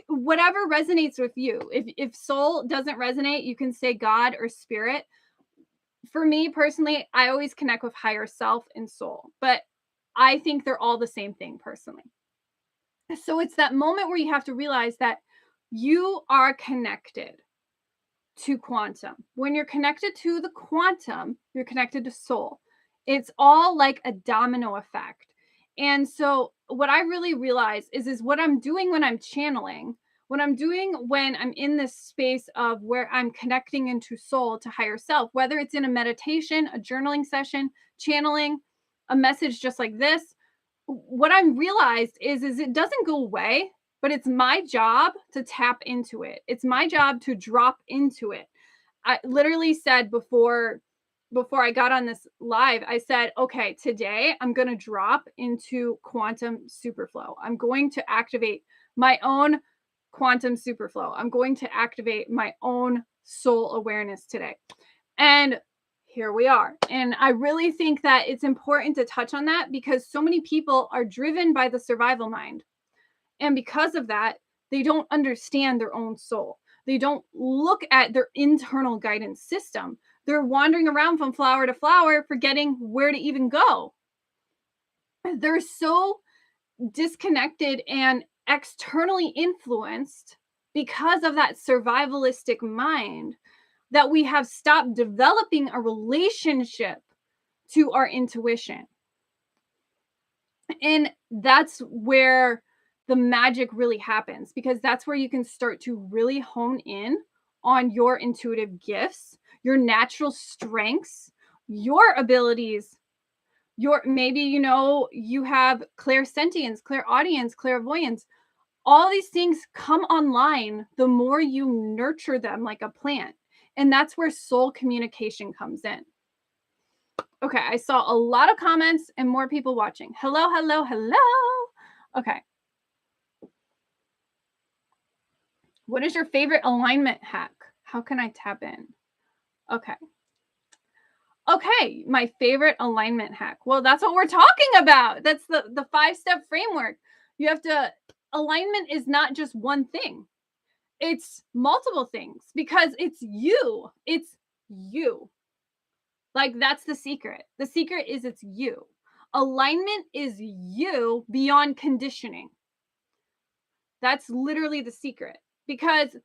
whatever resonates with you. If soul doesn't resonate, you can say God or spirit. For me personally, I always connect with higher self and soul, but I think they're all the same thing personally. So it's that moment where you have to realize that you are connected to quantum. When you're connected to the quantum, you're connected to soul. It's all like a domino effect. And so what I really realize is what I'm doing when I'm channeling, what I'm doing when I'm in this space of where I'm connecting into soul to higher self, whether it's in a meditation, a journaling session, channeling, a message just like this, what I'm realized is it doesn't go away, but it's my job to tap into it. It's my job to drop into it. I literally said before I got on this live, I said, okay, today I'm going to drop into quantum superflow. I'm going to activate my own quantum superflow. I'm going to activate my own soul awareness today. And here we are. And I really think that it's important to touch on that because so many people are driven by the survival mind. And because of that, they don't understand their own soul. They don't look at their internal guidance system. They're wandering around from flower to flower, forgetting where to even go. They're so disconnected and externally influenced because of that survivalistic mind that we have stopped developing a relationship to our intuition. And that's where the magic really happens, because that's where you can start to really hone in on your intuitive gifts, your natural strengths, your abilities, your maybe you have clairsentience, clairaudience, clairvoyance. All these things come online the more you nurture them like a plant. And that's where soul communication comes in. Okay, I saw a lot of comments and more people watching. Hello, hello, hello. Okay. What is your favorite alignment hack? How can I tap in? Okay. Okay, my favorite alignment hack. Well, that's what we're talking about. That's the 5-step framework. You have to, alignment is not just one thing. It's multiple things because it's you. It's you. Like, that's the secret. The secret is it's you. Alignment is you beyond conditioning. That's literally the secret, because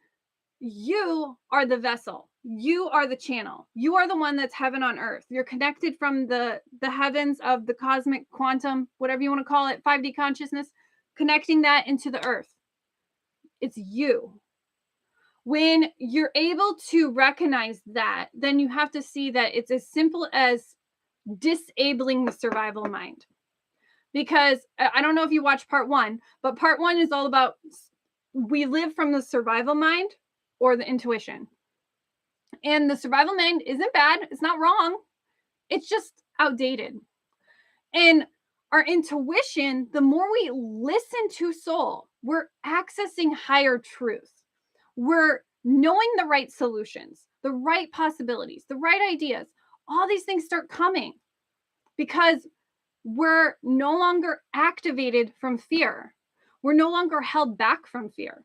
you are the vessel. You are the channel. You are the one that's heaven on earth. You're connected from the heavens of the cosmic quantum, whatever you want to call it, 5D consciousness, connecting that into the earth. It's you. When you're able to recognize that, then you have to see that it's as simple as disabling the survival mind. Because I don't know if you watched part 1, but part 1 is all about we live from the survival mind or the intuition. And the survival mind isn't bad. It's not wrong. It's just outdated. And our intuition, the more we listen to soul, we're accessing higher truth. We're knowing the right solutions, the right possibilities, the right ideas. All these things start coming because we're no longer activated from fear. We're no longer held back from fear.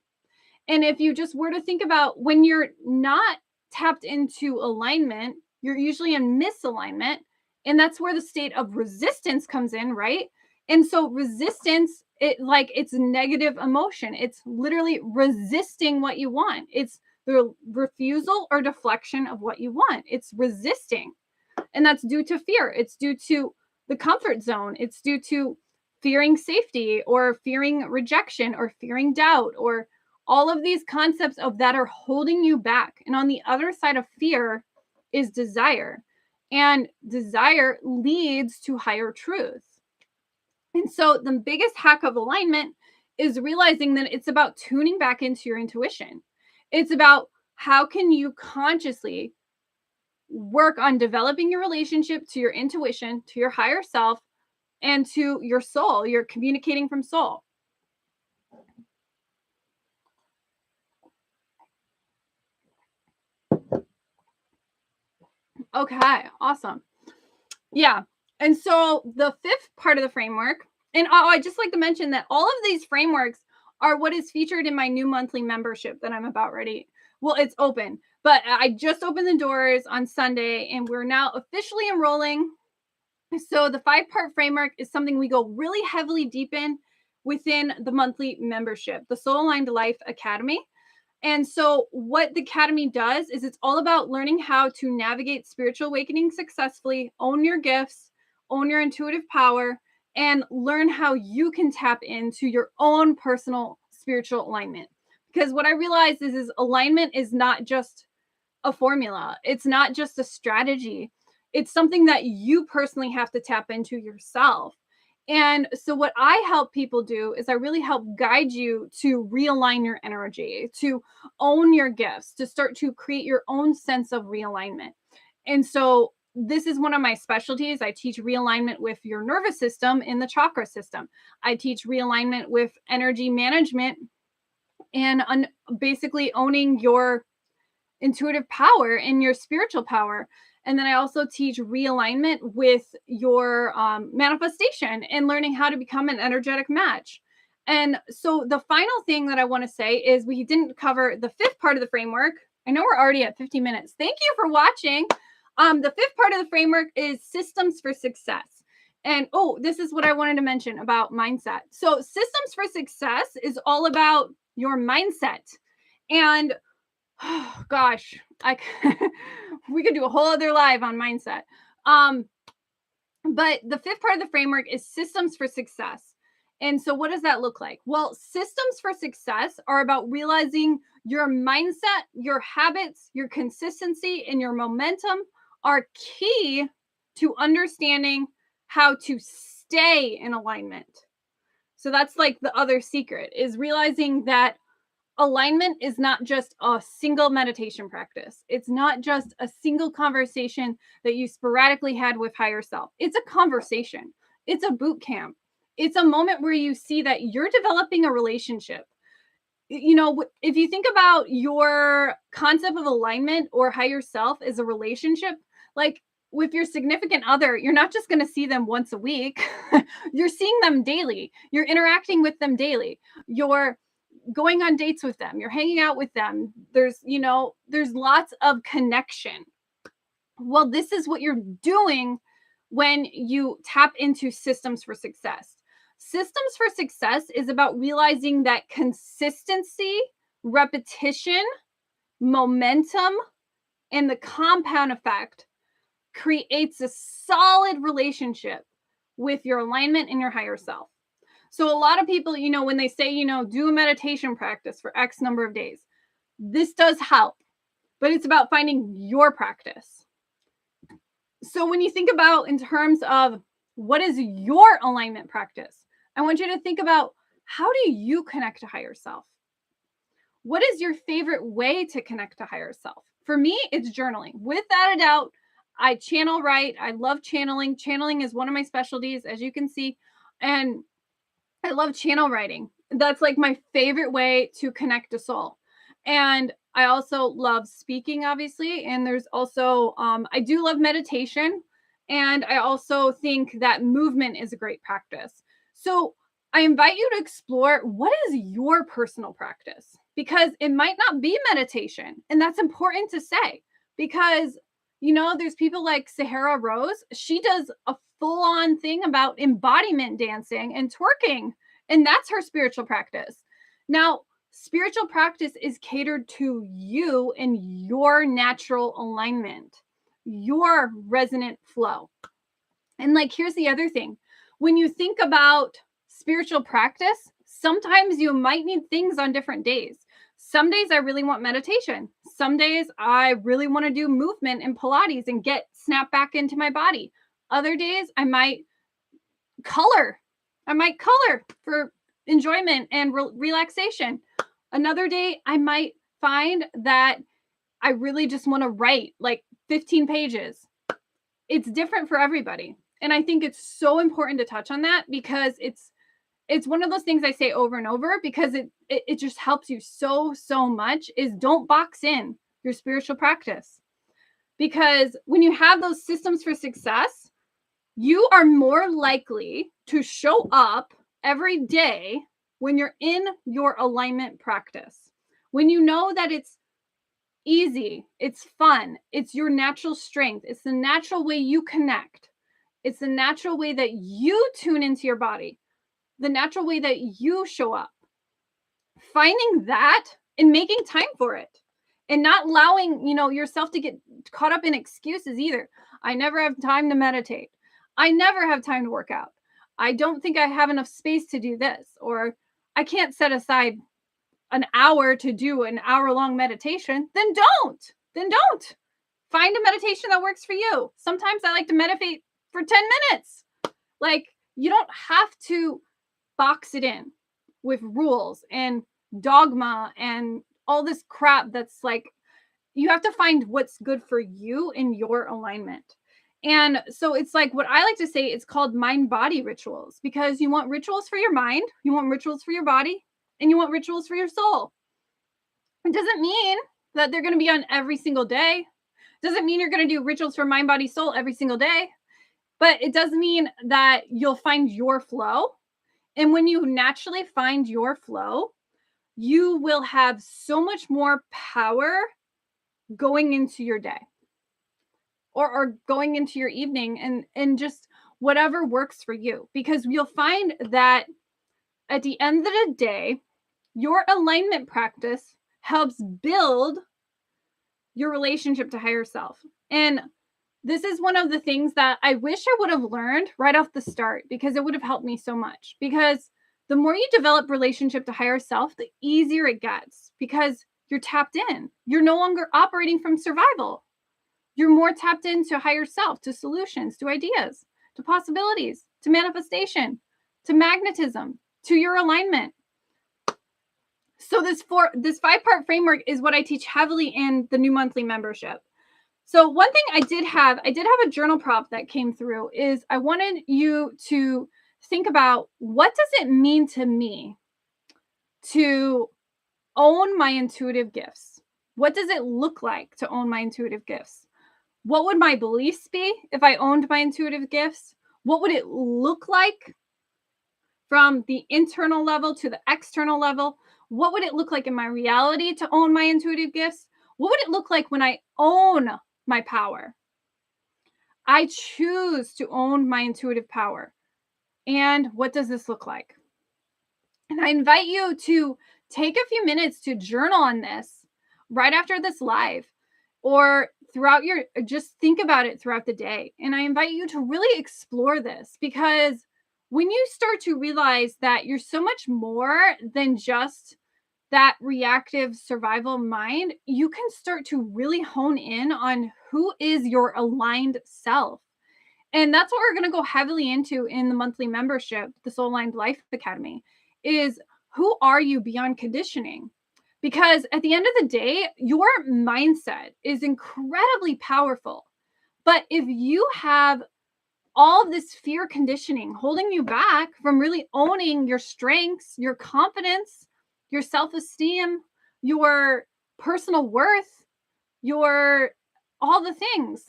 And if you just were to think about when you're not tapped into alignment, you're usually in misalignment. And that's where the state of resistance comes in, right? And so resistance, it's negative emotion. It's literally resisting what you want. It's the refusal or deflection of what you want. It's resisting. And that's due to fear. It's due to the comfort zone. It's due to fearing safety or fearing rejection or fearing doubt or all of these concepts of that are holding you back. And on the other side of fear is desire. And desire leads to higher truth. And so the biggest hack of alignment is realizing that it's about tuning back into your intuition. It's about how can you consciously work on developing your relationship to your intuition, to your higher self, and to your soul. You're communicating from soul. Okay, awesome. Yeah. And so the 5th part of the framework, and I'd just like to mention that all of these frameworks are what is featured in my new monthly membership that I'm about ready. Well, it's open, but I just opened the doors on Sunday and we're now officially enrolling. So the 5-part framework is something we go really heavily deep in. within the monthly membership, the Soul Aligned Life Academy. And so what the Academy does is it's all about learning how to navigate spiritual awakening successfully, own your gifts, own your intuitive power, and learn how you can tap into your own personal spiritual alignment. Because what I realized is alignment is not just a formula. It's not just a strategy. It's something that you personally have to tap into yourself. And so what I help people do is I really help guide you to realign your energy, to own your gifts, to start to create your own sense of realignment. And so this is one of my specialties. I teach realignment with your nervous system in the chakra system. I teach realignment with energy management and basically owning your intuitive power and your spiritual power. And then I also teach realignment with your manifestation and learning how to become an energetic match. And so the final thing that I want to say is we didn't cover the fifth part of the framework. I know we're already at 50 minutes. Thank you for watching. The fifth part of the framework is systems for success. And this is what I wanted to mention about mindset. So systems for success is all about your mindset. And oh gosh, we could do a whole other live on mindset. But the fifth part of the framework is systems for success. And so what does that look like? Well, systems for success are about realizing your mindset, your habits, your consistency, and your momentum are key to understanding how to stay in alignment. So that's like the other secret, is realizing that alignment is not just a single meditation practice. It's not just a single conversation that you sporadically had with higher self. It's a conversation. It's a boot camp. It's a moment where you see that you're developing a relationship. You know, if you think about your concept of alignment or higher self as a relationship, like with your significant other, you're not just going to see them once a week. You're seeing them daily. You're interacting with them daily. You're going on dates with them. You're hanging out with them. There's lots of connection. Well, this is what you're doing when you tap into systems for success. Systems for success is about realizing that consistency, repetition, momentum, and the compound effect creates a solid relationship with your alignment and your higher self. So a lot of people, when they say, do a meditation practice for X number of days, this does help, but it's about finding your practice. So when you think about in terms of what is your alignment practice, I want you to think about, how do you connect to higher self? What is your favorite way to connect to higher self? For me, it's journaling. Without a doubt, I channel write. I love channeling. Channeling is one of my specialties, as you can see. And I love channel writing. That's like my favorite way to connect to soul. And I also love speaking, obviously. And there's also, I do love meditation. And I also think that movement is a great practice. So I invite you to explore, what is your personal practice? Because it might not be meditation. And that's important to say, because, there's people like Sahara Rose. She does a full-on thing about embodiment dancing and twerking, and that's her spiritual practice. Now, spiritual practice is catered to you and your natural alignment, your resonant flow. And here's the other thing. When you think about spiritual practice, sometimes you might need things on different days. Some days I really want meditation. Some days I really want to do movement and Pilates and snap back into my body. Other days I might color. For enjoyment and relaxation. Another day I might find that I really just want to write 15 pages. It's different for everybody. And I think it's so important to touch on that, because it's one of those things I say over and over, because it just helps you so much, is don't box in your spiritual practice. Because when you have those systems for success, you are more likely to show up every day when you're in your alignment practice. When you know that it's easy, it's fun, it's your natural strength, it's the natural way you connect, it's the natural way that you tune into your body. the natural way that you show up. Finding that and making time for it, and not allowing, yourself to get caught up in excuses either. I never have time to meditate. I never have time to work out. I don't think I have enough space to do this, or I can't set aside an hour to do an hour-long meditation. Then don't. Find a meditation that works for you. Sometimes I like to meditate for 10 minutes. Like, you don't have to box it in with rules and dogma and all this crap that's like, you have to find what's good for you in your alignment. And so it's like, what I like to say, it's called mind-body rituals, because you want rituals for your mind, you want rituals for your body, and you want rituals for your soul. It doesn't mean that they're going to be on every single day. It doesn't mean you're going to do rituals for mind, body, soul every single day. But it does mean that you'll find your flow. And when you naturally find your flow, you will have so much more power going into your day, or going into your evening, and just whatever works for you. Because you'll find that at the end of the day, your alignment practice helps build your relationship to higher self. And this is one of the things that I wish I would have learned right off the start, because it would have helped me so much. Because the more you develop relationship to higher self, the easier it gets, because you're tapped in. You're no longer operating from survival. You're more tapped into higher self, to solutions, to ideas, to possibilities, to manifestation, to magnetism, to your alignment. So this 5-part framework is what I teach heavily in the new monthly membership. So one thing I did have a journal prompt that came through, is I wanted you to think about, what does it mean to me to own my intuitive gifts? What does it look like to own my intuitive gifts? What would my beliefs be if I owned my intuitive gifts? What would it look like from the internal level to the external level? What would it look like in my reality to own my intuitive gifts? What would it look like when I own my power? I choose to own my intuitive power. And what does this look like? And I invite you to take a few minutes to journal on this right after this live, or just think about it throughout the day. And I invite you to really explore this, because when you start to realize that you're so much more than just that reactive survival mind, you can start to really hone in on who is your aligned self. And that's what we're going to go heavily into in the monthly membership, the Soul Aligned Life Academy, is who are you beyond conditioning? Because at the end of the day, your mindset is incredibly powerful. But if you have all of this fear conditioning holding you back from really owning your strengths, your confidence, your self-esteem, your personal worth, your all the things,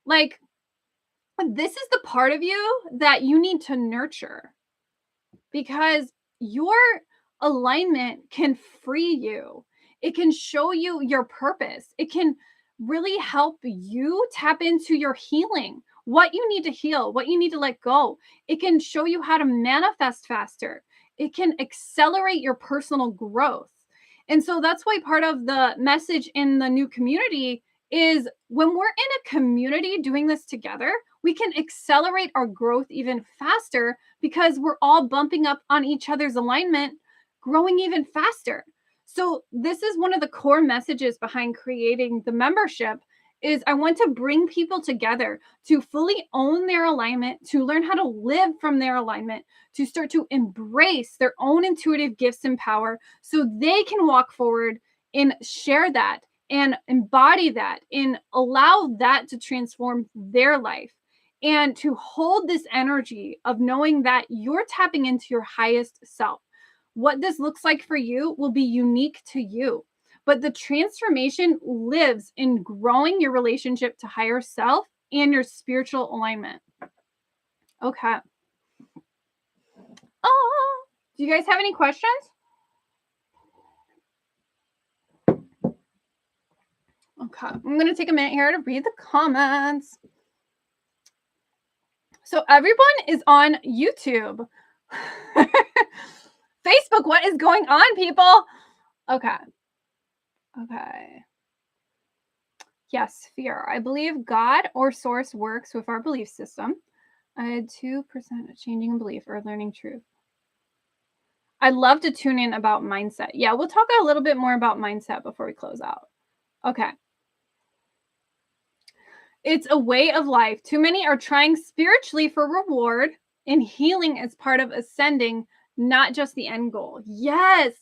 like, this is the part of you that you need to nurture, because your alignment can free you. It can show you your purpose. It can really help you tap into your healing, what you need to heal, what you need to let go. It can show you how to manifest faster. It can accelerate your personal growth. And so that's why part of the message in the new community is, when we're in a community doing this together, we can accelerate our growth even faster, because we're all bumping up on each other's alignment, growing even faster. So this is one of the core messages behind creating the membership, is I want to bring people together to fully own their alignment, to learn how to live from their alignment, to start to embrace their own intuitive gifts and power, so they can walk forward and share that and embody that and allow that to transform their life. And to hold this energy of knowing that you're tapping into your highest self. What this looks like for you will be unique to you. But the transformation lives in growing your relationship to higher self and your spiritual alignment. Okay. Oh, do you guys have any questions? Okay, I'm going to take a minute here to read the comments. So everyone is on YouTube. Facebook, what is going on, people? Okay. Yes, fear. I believe God or source works with our belief system. I had 2% of changing a belief or learning truth. I'd love to tune in about mindset. Yeah, we'll talk a little bit more about mindset before we close out. Okay. It's a way of life. Too many are trying spiritually for reward, and healing is part of ascending, not just the end goal. Yes.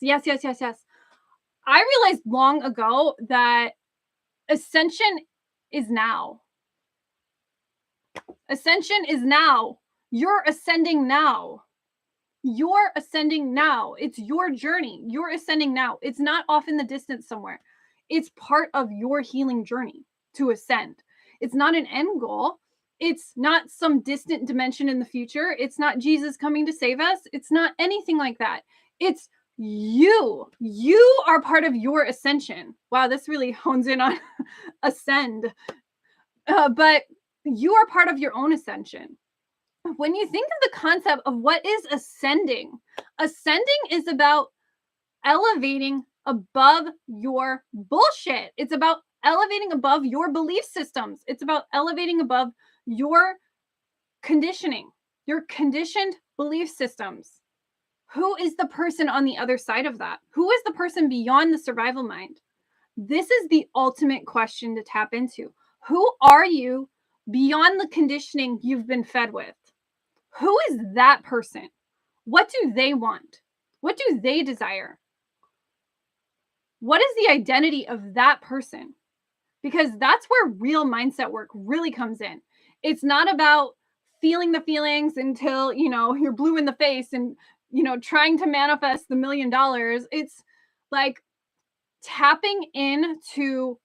I realized long ago that ascension is now. Ascension is now. You're ascending now. You're ascending now. It's your journey. You're ascending now. It's not off in the distance somewhere. It's part of your healing journey to ascend. It's not an end goal. It's not some distant dimension in the future. It's not Jesus coming to save us. It's not anything like that. It's you. You are part of your ascension. Wow, this really hones in on ascend. But you are part of your own ascension. When you think of the concept of what is ascending is about elevating above your bullshit. It's about elevating above your belief systems. It's about elevating above your conditioning, your conditioned belief systems. Who is the person on the other side of that? Who is the person beyond the survival mind? This is the ultimate question to tap into. Who are you beyond the conditioning you've been fed with? Who is that person? What do they want? What do they desire? What is the identity of that person? Because that's where real mindset work really comes in. It's not about feeling the feelings until, you're blue in the face and, trying to manifest the $1 million. It's like tapping into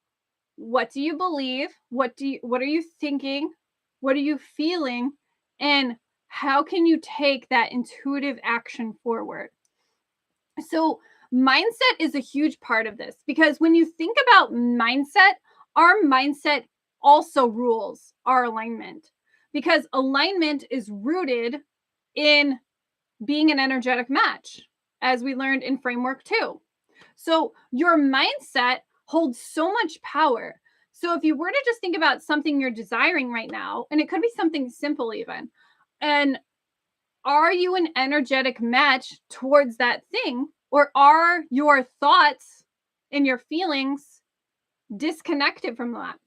what do you believe? What are you thinking? What are you feeling? And how can you take that intuitive action forward? So mindset is a huge part of this, because when you think about mindset, our mindset also rules our alignment, because alignment is rooted in being an energetic match, as we learned in framework 2. So your mindset holds so much power. So if you were to just think about something you're desiring right now, and it could be something simple even, and are you an energetic match towards that thing, or are your thoughts and your feelings disconnected from that?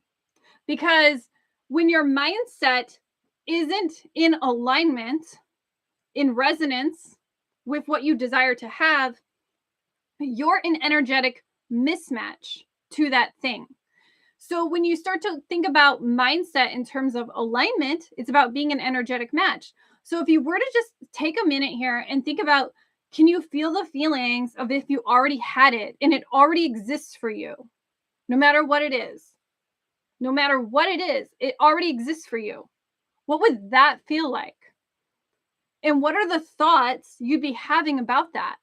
Because when your mindset isn't in alignment, in resonance with what you desire to have, you're an energetic mismatch to that thing. So when you start to think about mindset in terms of alignment, it's about being an energetic match. So if you were to just take a minute here and think about, can you feel the feelings of if you already had it and it already exists for you? No matter what it is. No matter what it is, it already exists for you. What would that feel like? And what are the thoughts you'd be having about that?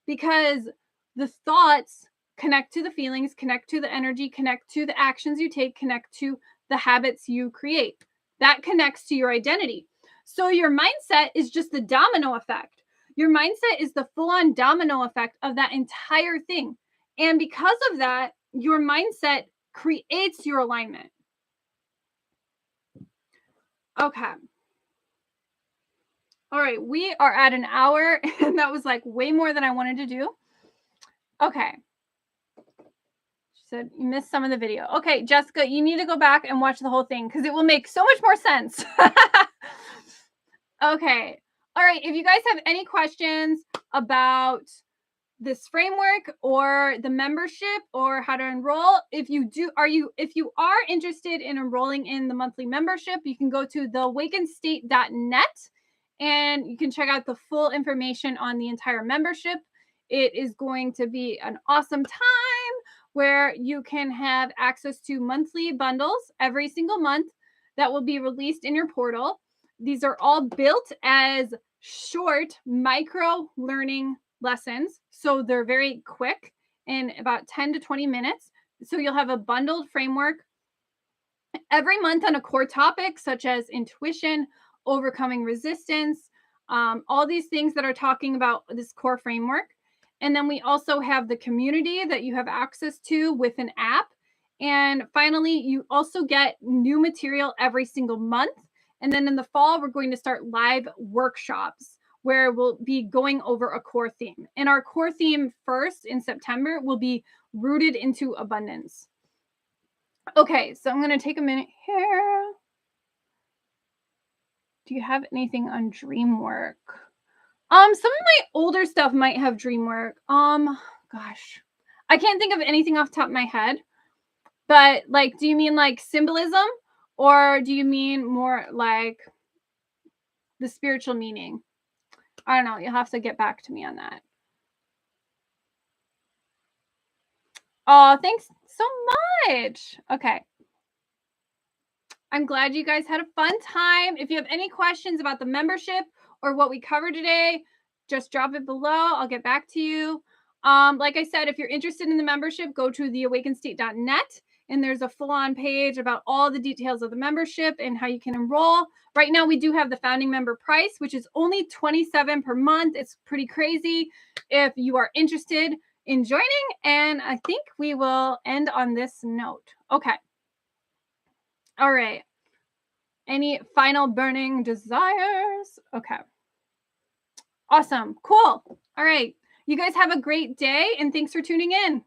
Because the thoughts connect to the feelings, connect to the energy, connect to the actions you take, connect to the habits you create. That connects to your identity. So your mindset is just the domino effect. Your mindset is the full-on domino effect of that entire thing. And because of that, your mindset creates your alignment. Okay. All right, we are at an hour, and that was like way more than I wanted to do. Okay. She said you missed some of the video. Okay, Jessica, you need to go back and watch the whole thing because it will make so much more sense. Okay. All right, if you guys have any questions about this framework or the membership or how to enroll, if you are interested in enrolling in the monthly membership, you can go to theawakenstate.net and you can check out the full information on the entire membership. It is going to be an awesome time where you can have access to monthly bundles every single month that will be released in your portal. These are all built as short micro learning lessons. So they're very quick in about 10 to 20 minutes. So you'll have a bundled framework every month on a core topic such as intuition, overcoming resistance, all these things that are talking about this core framework. And then we also have the community that you have access to with an app. And finally, you also get new material every single month. And then in the fall, we're going to start live workshops where we'll be going over a core theme. And our core theme first in September will be rooted into abundance. Okay, so I'm going to take a minute here. Do you have anything on dream work? Some of my older stuff might have dream work. Gosh, I can't think of anything off the top of my head. But like, do you mean like symbolism, or do you mean more like the spiritual meaning? I don't know. You'll have to get back to me on that. Oh, thanks so much. Okay. I'm glad you guys had a fun time. If you have any questions about the membership or what we covered today, just drop it below. I'll get back to you. Like I said, if you're interested in the membership, go to theawakenstate.net. And there's a full-on page about all the details of the membership and how you can enroll. Right now, we do have the founding member price, which is only $27 per month. It's pretty crazy. If you are interested in joining, and I think we will end on this note. Okay. All right. Any final burning desires? Okay. Awesome. Cool. All right. You guys have a great day, and thanks for tuning in.